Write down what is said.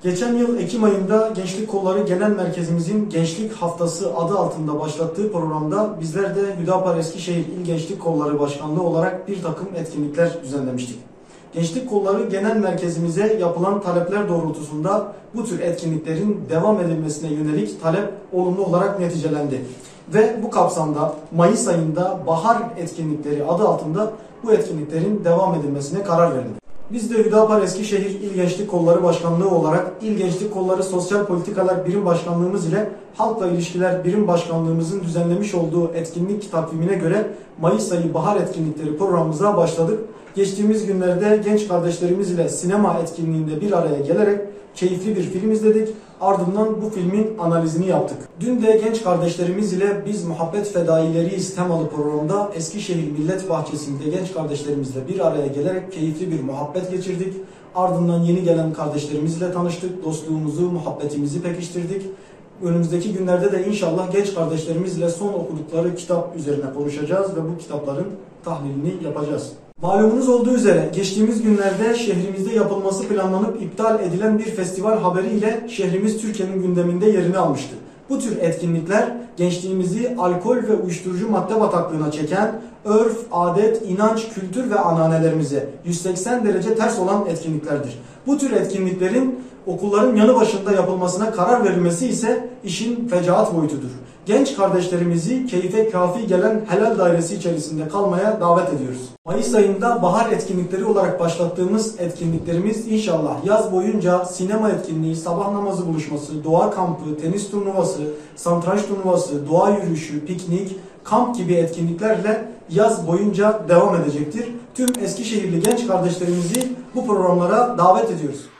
Geçen yıl Ekim ayında Gençlik Kolları Genel Merkezimizin Gençlik Haftası adı altında başlattığı programda bizler de Hüdapar Eskişehir İl Gençlik Kolları Başkanlığı olarak bir takım etkinlikler düzenlemiştik. Gençlik Kolları Genel Merkezimize yapılan talepler doğrultusunda bu tür etkinliklerin devam edilmesine yönelik talep olumlu olarak neticelendi. Ve bu kapsamda Mayıs ayında Bahar Etkinlikleri adı altında bu etkinliklerin devam edilmesine karar verildi. Biz de Hüdapar Eskişehir İl Gençlik Kolları Başkanlığı olarak İl Gençlik Kolları Sosyal Politikalar Birim Başkanlığımız ile Halkla İlişkiler Birim Başkanlığımızın düzenlemiş olduğu etkinlik takvimine göre Mayıs ayı Bahar Etkinlikleri programımıza başladık. Geçtiğimiz günlerde genç kardeşlerimiz ile sinema etkinliğinde bir araya gelerek keyifli bir film izledik. Ardından bu filmin analizini yaptık. Dün de genç kardeşlerimiz ile Biz Muhabbet Fedaileriyiz temalı programda Eskişehir Millet Bahçesi'nde genç kardeşlerimizle bir araya gelerek keyifli bir muhabbet geçirdik. Ardından yeni gelen kardeşlerimizle tanıştık. Dostluğumuzu, muhabbetimizi pekiştirdik. Önümüzdeki günlerde de inşallah genç kardeşlerimizle son okudukları kitap üzerine konuşacağız ve bu kitapların tahlilini yapacağız. Malumunuz olduğu üzere geçtiğimiz günlerde şehrimizde yapılması planlanıp iptal edilen bir festival haberiyle şehrimiz Türkiye'nin gündeminde yerini almıştı. Bu tür etkinlikler gençliğimizi alkol ve uyuşturucu madde bataklığına çeken örf, adet, inanç, kültür ve ananelerimize 180 derece ters olan etkinliklerdir. Bu tür etkinliklerin okulların yanı başında yapılmasına karar verilmesi ise işin fecaat boyutudur. Genç kardeşlerimizi keyfe kafi gelen helal dairesi içerisinde kalmaya davet ediyoruz. Mayıs ayında bahar etkinlikleri olarak başlattığımız etkinliklerimiz inşallah yaz boyunca sinema etkinliği, sabah namazı buluşması, doğa kampı, tenis turnuvası, satranç turnuvası, doğa yürüyüşü, piknik, kamp gibi etkinliklerle yaz boyunca devam edecektir. Tüm Eskişehirli genç kardeşlerimizi bu programlara davet ediyoruz.